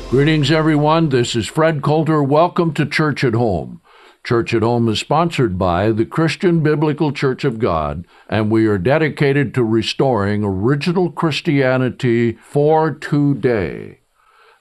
Greetings, everyone. This is Fred Coulter. Welcome to Church at Home. Church at Home is sponsored by the Christian Biblical Church of God, and we are dedicated to restoring original Christianity for today.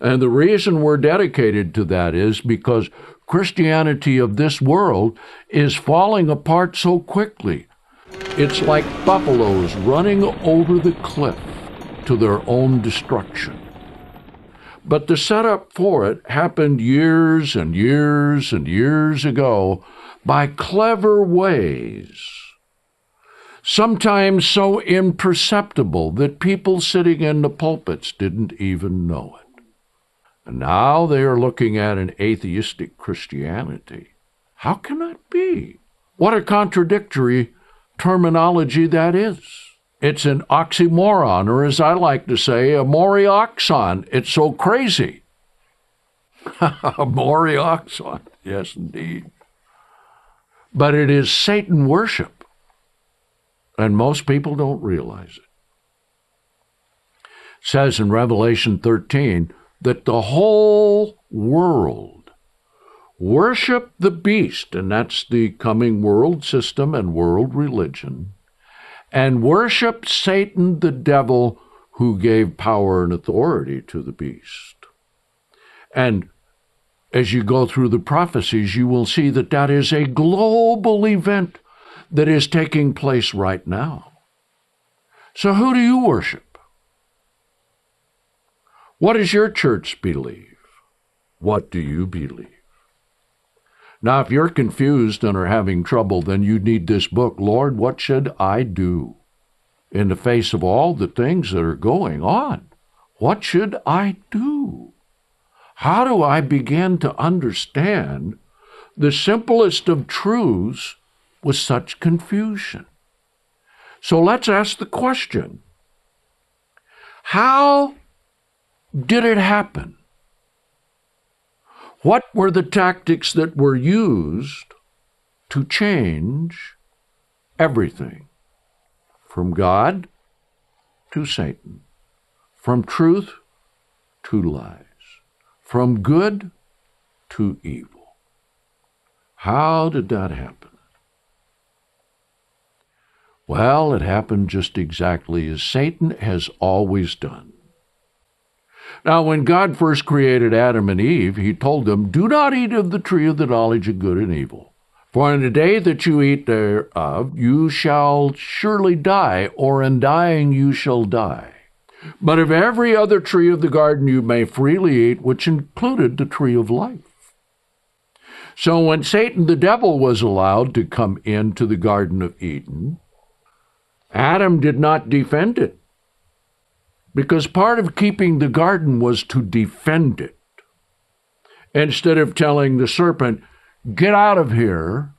And the reason we're dedicated to that is because Christianity of this world is falling apart so quickly. It's like buffaloes running over the cliff to their own destruction. But the setup for it happened years and years and years ago by clever ways, sometimes so imperceptible that people sitting in the pulpits didn't even know it. And now they are looking at an atheistic Christianity. How can that be? What a contradictory terminology that is. It's an oxymoron, or as I like to say, a morioxon. It's so crazy. A morioxon, yes indeed. But it is Satan worship, and most people don't realize it. It says in Revelation 13 that the whole world worship the beast, and that's the coming world system and world religion, and worship Satan, the devil, who gave power and authority to the beast. And as you go through the prophecies, you will see that that is a global event that is taking place right now. So who do you worship? What does your church believe? What do you believe? Now, if you're confused and are having trouble, then you need this book, Lord, What Should I Do? In the face of all the things that are going on, what should I do? How do I begin to understand the simplest of truths with such confusion? So let's ask the question, how did it happen? What were the tactics that were used to change everything from God to Satan, from truth to lies, from good to evil? How did that happen? Well, it happened just exactly as Satan has always done. Now, when God first created Adam and Eve, he told them, do not eat of the tree of the knowledge of good and evil. For in the day that you eat thereof, you shall surely die, or in dying you shall die. But of every other tree of the garden you may freely eat, which included the tree of life. So when Satan the devil was allowed to come into the Garden of Eden, Adam did not defend it, because part of keeping the garden was to defend it. Instead of telling the serpent, get out of here,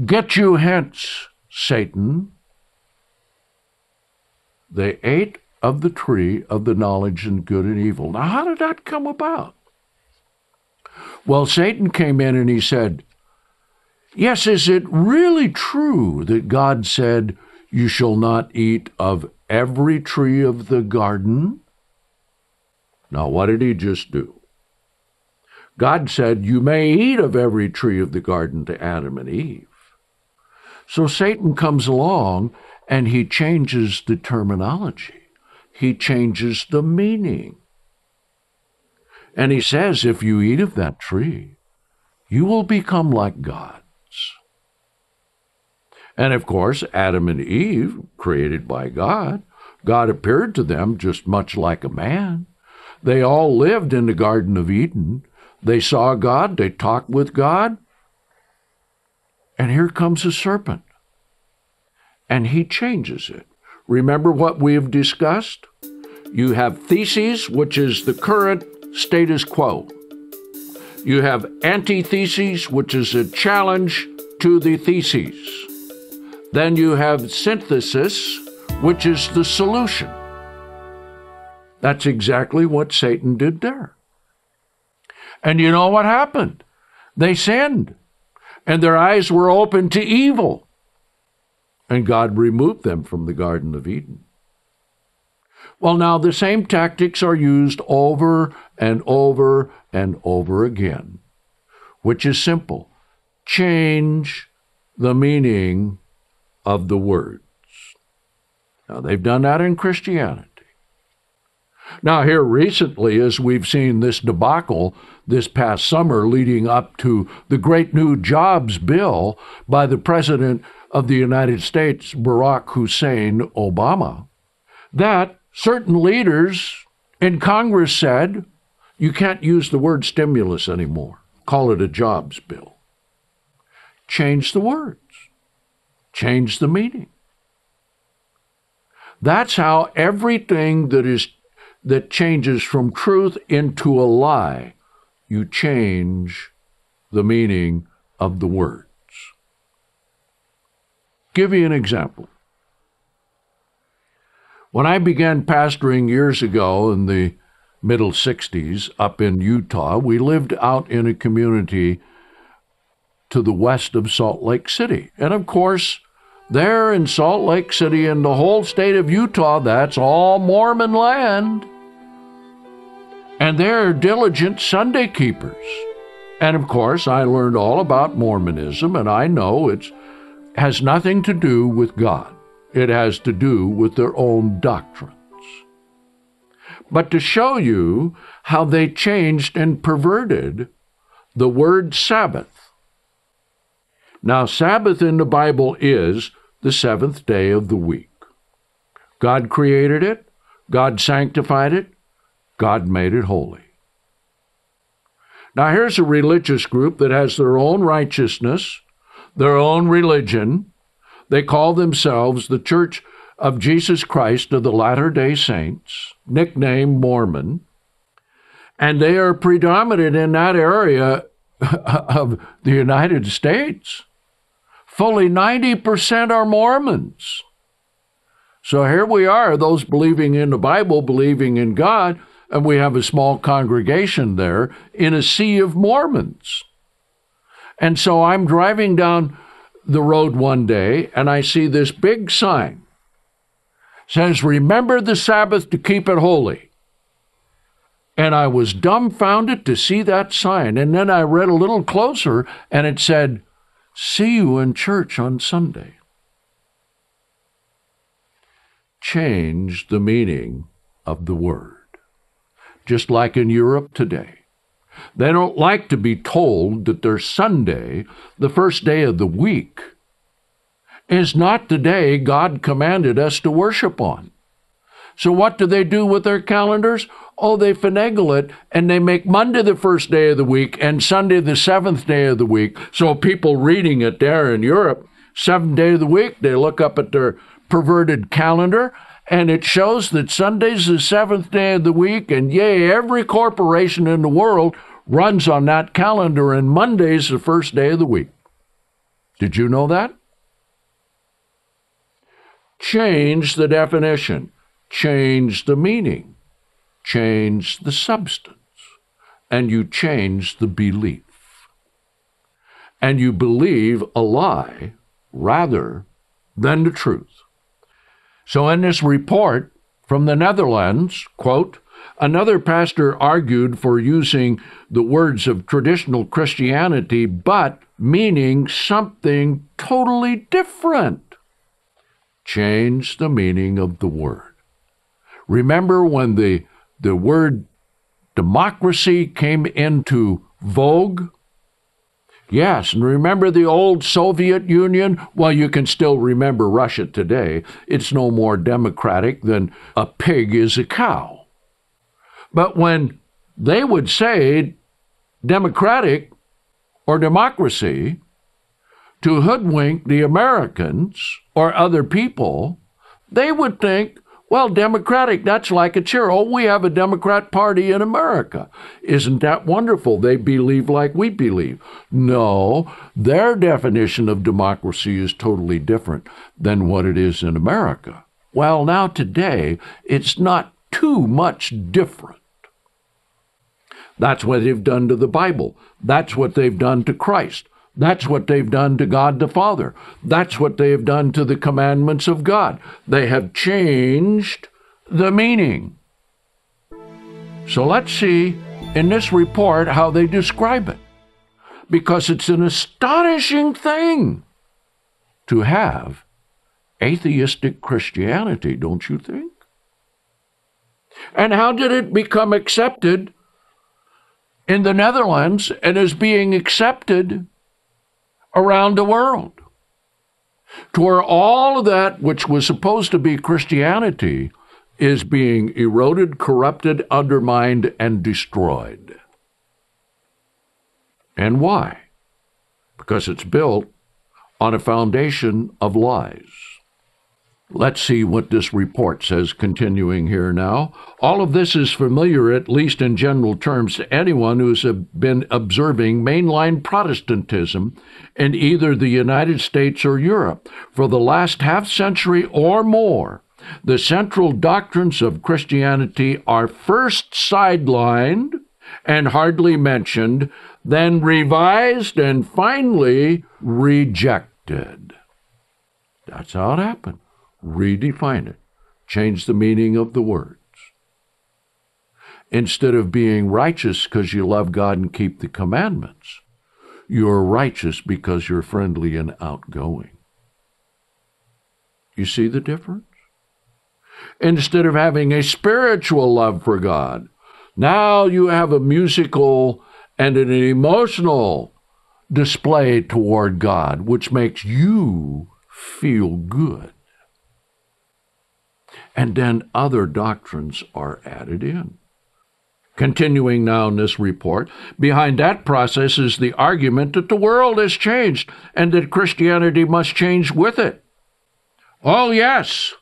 get you hence, Satan, they ate of the tree of the knowledge of good and evil. Now, how did that come about? Well, Satan came in and he said, yes, is it really true that God said, you shall not eat of every tree of the garden? Now, what did he just do? God said, you may eat of every tree of the garden to Adam and Eve. So Satan comes along and he changes the terminology. He changes the meaning. And he says, if you eat of that tree, you will become like gods. And of course, Adam and Eve, created by God, God appeared to them just much like a man. They all lived in the Garden of Eden. They saw God, they talked with God, and here comes a serpent. And he changes it. Remember what we have discussed? You have theses, which is the current status quo. You have antitheses, which is a challenge to the theses. Then you have synthesis, which is the solution. That's exactly what Satan did there. And you know what happened? They sinned, and their eyes were open to evil. And God removed them from the Garden of Eden. Well, now the same tactics are used over and over and over again, which is simple. Change the meaning of the words. Now, they've done that in Christianity. Now, here recently, as we've seen this debacle this past summer leading up to the great new jobs bill by the President of the United States, Barack Hussein Obama, that certain leaders in Congress said, you can't use the word stimulus anymore. Call it a jobs bill. Change the words. Change the meaning. That's how everything that changes from truth into a lie, you change the meaning of the words. Give you an example. When I began pastoring years ago in the middle 60s up in Utah, we lived out in a community to the west of Salt Lake City. And of course, there in Salt Lake City and the whole state of Utah, that's all Mormon land. And they're diligent Sunday keepers. And of course, I learned all about Mormonism, and I know it has nothing to do with God. It has to do with their own doctrines. But to show you how they changed and perverted the word Sabbath. Now, Sabbath in the Bible is the seventh day of the week. God created it. God sanctified it. God made it holy. Now, here's a religious group that has their own righteousness, their own religion. They call themselves the Church of Jesus Christ of the Latter-day Saints, nicknamed Mormon, and they are predominant in that area of the United States. Fully 90% are Mormons. So here we are, those believing in the Bible, believing in God, and we have a small congregation there in a sea of Mormons. And so I'm driving down the road one day, and I see this big sign. It says, "Remember the Sabbath to keep it holy." And I was dumbfounded to see that sign. And then I read a little closer, and it said, "See you in church on Sunday." Change the meaning of the word. Just like in Europe today. They don't like to be told that their Sunday, the first day of the week, is not the day God commanded us to worship on. So what do they do with their calendars? Oh, they finagle it, and they make Monday the first day of the week and Sunday the seventh day of the week. So people reading it there in Europe, seventh day of the week, they look up at their perverted calendar, and it shows that Sunday's the seventh day of the week, and yay, every corporation in the world runs on that calendar, and Monday's the first day of the week. Did you know that? Change the definition, change the meaning, change the substance, and you change the belief. And you believe a lie rather than the truth. So in this report from the Netherlands, quote, another pastor argued for using the words of traditional Christianity, but meaning something totally different. Change the meaning of the word. Remember when the word democracy came into vogue? Yes, and remember the old Soviet Union? Well, you can still remember Russia today. It's no more democratic than a pig is a cow. But when they would say democratic or democracy to hoodwink the Americans or other people, they would think, well, democratic, that's like a cheer. Oh, we have a Democrat Party in America. Isn't that wonderful? They believe like we believe. No, their definition of democracy is totally different than what it is in America. Well, now today, it's not too much different. That's what they've done to the Bible. That's what they've done to Christ. That's what they've done to God the Father. That's what they have done to the commandments of God. They have changed the meaning. So let's see in this report how they describe it, because it's an astonishing thing to have atheistic Christianity, don't you think? And how did it become accepted in the Netherlands and is being accepted around the world? To where all of that which was supposed to be Christianity is being eroded, corrupted, undermined, and destroyed. And why? Because it's built on a foundation of lies. Let's see what this report says, continuing here now. All of this is familiar, at least in general terms, to anyone who's been observing mainline Protestantism in either the United States or Europe for the last half-century or more. The central doctrines of Christianity are first sidelined and hardly mentioned, then revised and finally rejected. That's how it happened. Redefine it. Change the meaning of the words. Instead of being righteous because you love God and keep the commandments, you're righteous because you're friendly and outgoing. You see the difference? Instead of having a spiritual love for God, now you have a musical and an emotional display toward God, which makes you feel good. And then other doctrines are added in. Continuing now in this report, behind that process is the argument that the world has changed and that Christianity must change with it. Oh, yes.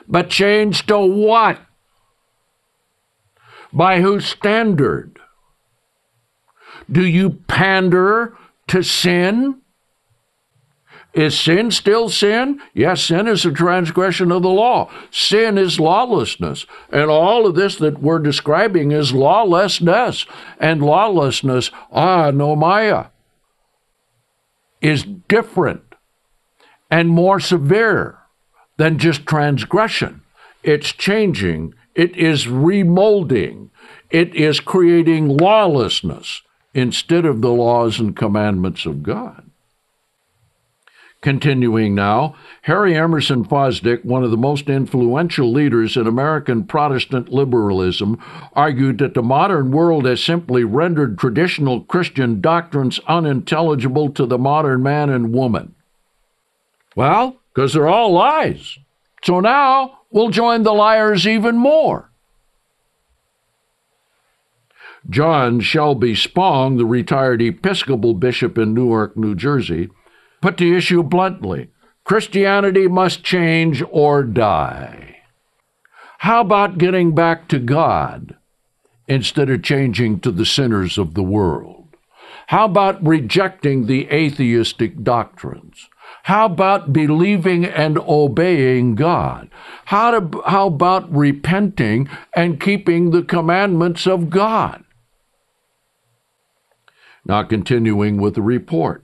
But change to what? By whose standard? Do you pander to sin? Is sin still sin? Yes, sin is a transgression of the law. Sin is lawlessness. And all of this that we're describing is lawlessness. And lawlessness, anomia, is different and more severe than just transgression. It's changing. It is remolding. It is creating lawlessness instead of the laws and commandments of God. Continuing now, Harry Emerson Fosdick, one of the most influential leaders in American Protestant liberalism, argued that the modern world has simply rendered traditional Christian doctrines unintelligible to the modern man and woman. Well, because they're all lies. So now we'll join the liars even more. John Shelby Spong, the retired Episcopal bishop in Newark, New Jersey, put the issue bluntly: Christianity must change or die. How about getting back to God instead of changing to the sinners of the world? How about rejecting the atheistic doctrines? How about believing and obeying God? How about repenting and keeping the commandments of God? Now, continuing with the report.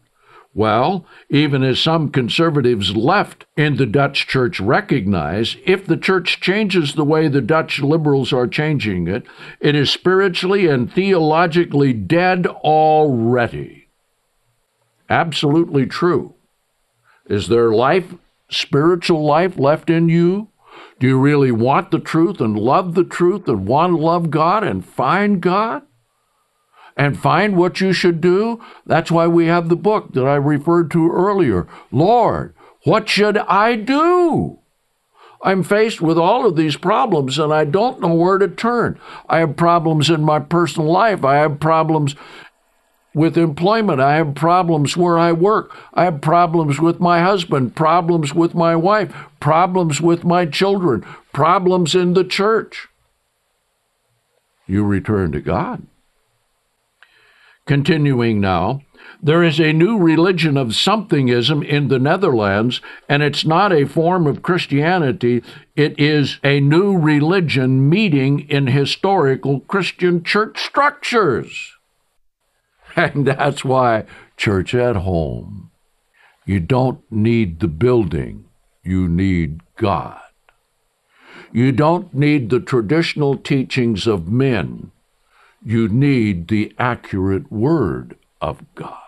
Well, even as some conservatives left in the Dutch church recognize, if the church changes the way the Dutch liberals are changing it, it is spiritually and theologically dead already. Absolutely true. Is there life, spiritual life left in you? Do you really want the truth and love the truth and want to love God and find God? And find what you should do? That's why we have the book that I referred to earlier. Lord, what should I do? I'm faced with all of these problems and I don't know where to turn. I have problems in my personal life. I have problems with employment. I have problems where I work. I have problems with my husband, problems with my wife, problems with my children, problems in the church. You return to God. Continuing now, there is a new religion of somethingism in the Netherlands, and it's not a form of Christianity. It is a new religion meeting in historical Christian church structures. And that's why church at home. You don't need the building. You need God. You don't need the traditional teachings of men. You need the accurate Word of God.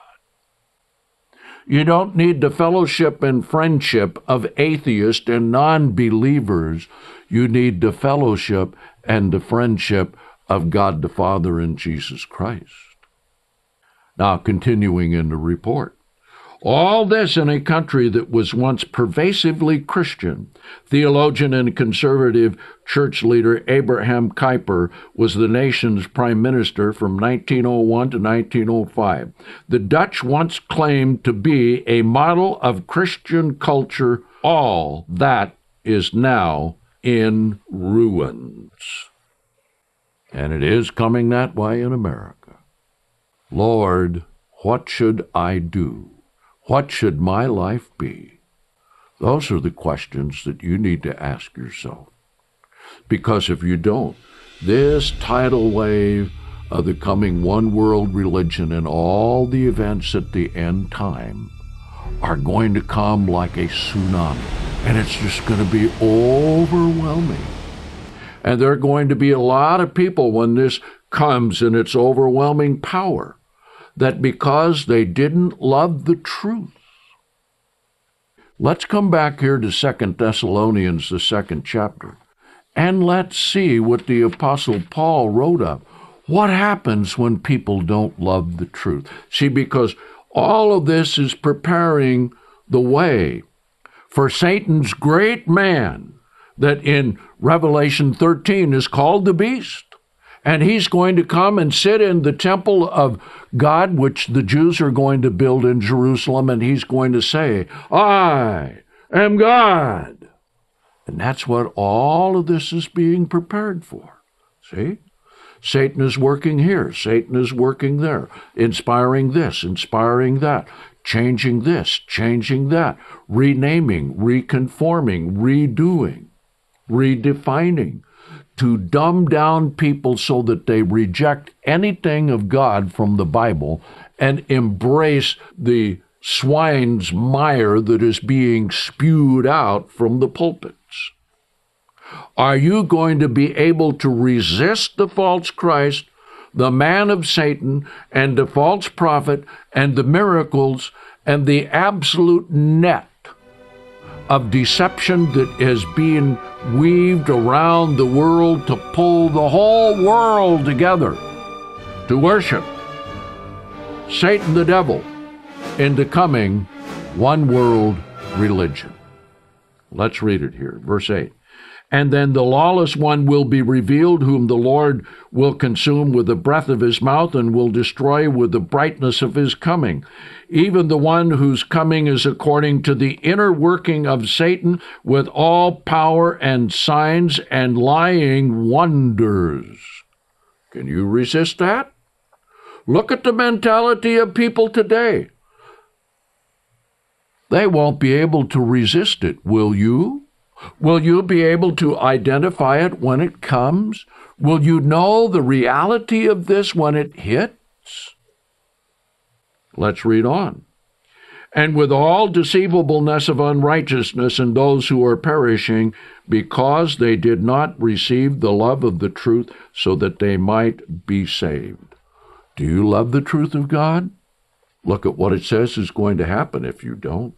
You don't need the fellowship and friendship of atheists and non-believers. You need the fellowship and the friendship of God the Father and Jesus Christ. Now, continuing in the report. All this in a country that was once pervasively Christian. Theologian and conservative church leader Abraham Kuyper was the nation's prime minister from 1901 to 1905. The Dutch once claimed to be a model of Christian culture. All that is now in ruins. And it is coming that way in America. Lord, what should I do? What should my life be? Those are the questions that you need to ask yourself. Because if you don't, this tidal wave of the coming one world religion and all the events at the end time are going to come like a tsunami. And it's just going to be overwhelming. And there are going to be a lot of people when this comes in its overwhelming power, that because they didn't love the truth. Let's come back here to 2 Thessalonians, the 2nd chapter, and let's see what the Apostle Paul wrote up. What happens when people don't love the truth? See, because all of this is preparing the way for Satan's great man that in Revelation 13 is called the beast. And he's going to come and sit in the temple of God, which the Jews are going to build in Jerusalem, and he's going to say, I am God. And that's what all of this is being prepared for. See? Satan is working here. Satan is working there, inspiring this, inspiring that, changing this, changing that, renaming, reconforming, redoing, redefining, to dumb down people so that they reject anything of God from the Bible and embrace the swine's mire that is being spewed out from the pulpits. Are you going to be able to resist the false Christ, the man of Satan, and the false prophet, and the miracles, and the absolute net of deception that is being weaved around the world to pull the whole world together to worship Satan the devil into coming one world religion? Let's read it here, verse 8. And then the lawless one will be revealed, whom the Lord will consume with the breath of his mouth and will destroy with the brightness of his coming. Even the one whose coming is according to the inner working of Satan, with all power and signs and lying wonders. Can you resist that? Look at the mentality of people today. They won't be able to resist it, will you? Will you be able to identify it when it comes? Will you know the reality of this when it hits? Let's read on. And with all deceivableness of unrighteousness in those who are perishing, because they did not receive the love of the truth, so that they might be saved. Do you love the truth of God? Look at what it says is going to happen if you don't.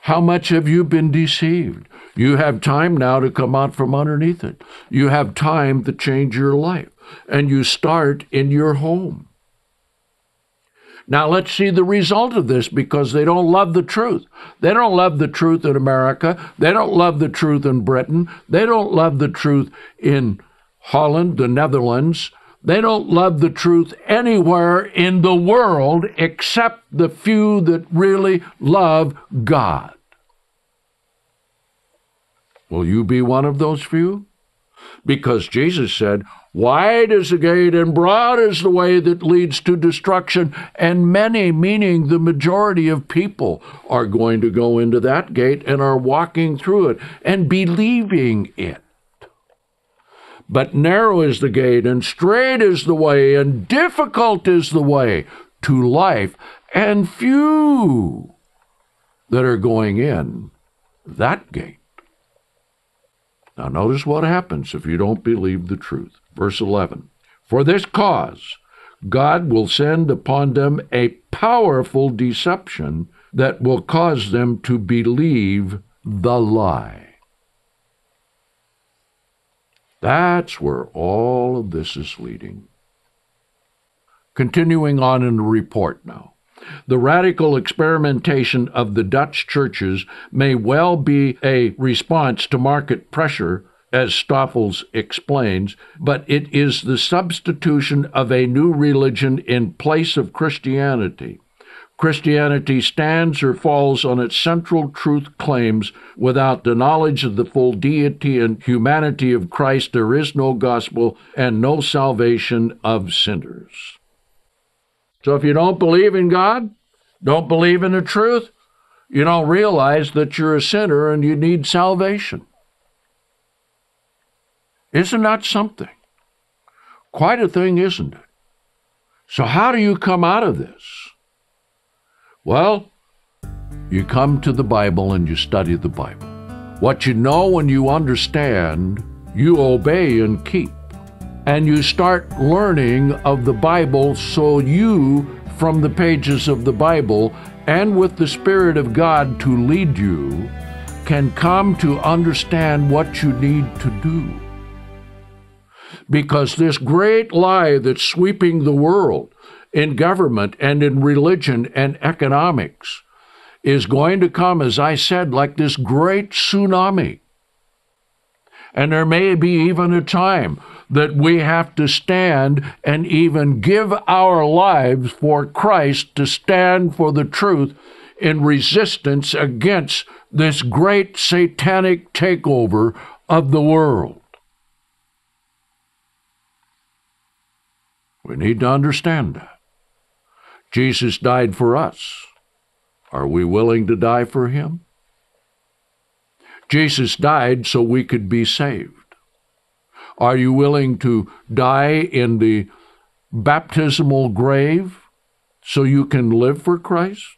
How much have you been deceived? You have time now to come out from underneath it. You have time to change your life. And you start in your home. Now let's see the result of this, because they don't love the truth. They don't love the truth in America. They don't love the truth in Britain. They don't love the truth in Holland, the Netherlands. They don't love the truth anywhere in the world except the few that really love God. Will you be one of those few? Because Jesus said, wide is the gate and broad is the way that leads to destruction, and many, meaning the majority of people, are going to go into that gate and are walking through it and believing it. But narrow is the gate, and straight is the way, and difficult is the way to life, and few that are going in that gate. Now notice what happens if you don't believe the truth. Verse 11. For this cause, God will send upon them a powerful deception that will cause them to believe the lie. That's where all of this is leading. Continuing on in the report now. The radical experimentation of the Dutch churches may well be a response to market pressure, as Stoffels explains, but it is the substitution of a new religion in place of Christianity. Christianity stands or falls on its central truth claims. Without the knowledge of the full deity and humanity of Christ, there is no gospel and no salvation of sinners. So if you don't believe in God, don't believe in the truth, you don't realize that you're a sinner and you need salvation. Isn't that something? Quite a thing, isn't it? So how do you come out of this? Well, you come to the Bible and you study the Bible. What you know and you understand, you obey and keep. And you start learning of the Bible so you, from the pages of the Bible, and with the Spirit of God to lead you, can come to understand what you need to do. Because this great lie that's sweeping the world in government and in religion and economics is going to come, as I said, like this great tsunami. And there may be even a time that we have to stand and even give our lives for Christ, to stand for the truth in resistance against this great satanic takeover of the world. We need to understand that. Jesus died for us. Are we willing to die for him? Jesus died so we could be saved. Are you willing to die in the baptismal grave so you can live for Christ?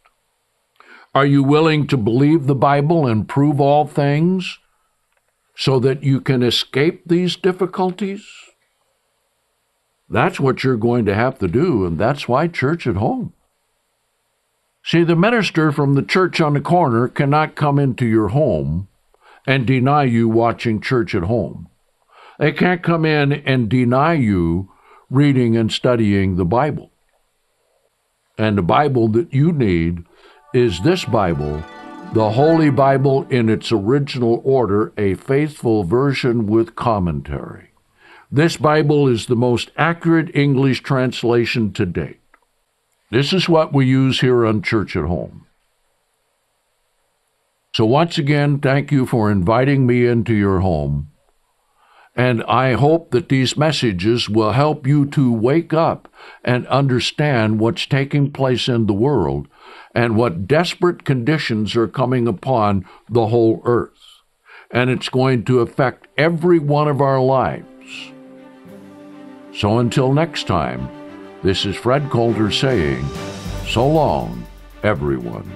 Are you willing to believe the Bible and prove all things so that you can escape these difficulties? That's what you're going to have to do, and that's why church at home. See, the minister from the church on the corner cannot come into your home and deny you watching church at home. They can't come in and deny you reading and studying the Bible. And the Bible that you need is this Bible, the Holy Bible in its original order, a faithful version with commentary. This Bible is the most accurate English translation to date. This is what we use here on Church at Home. So once again, thank you for inviting me into your home. And I hope that these messages will help you to wake up and understand what's taking place in the world and what desperate conditions are coming upon the whole earth. And it's going to affect every one of our lives. So until next time, this is Fred Coulter saying, so long, everyone.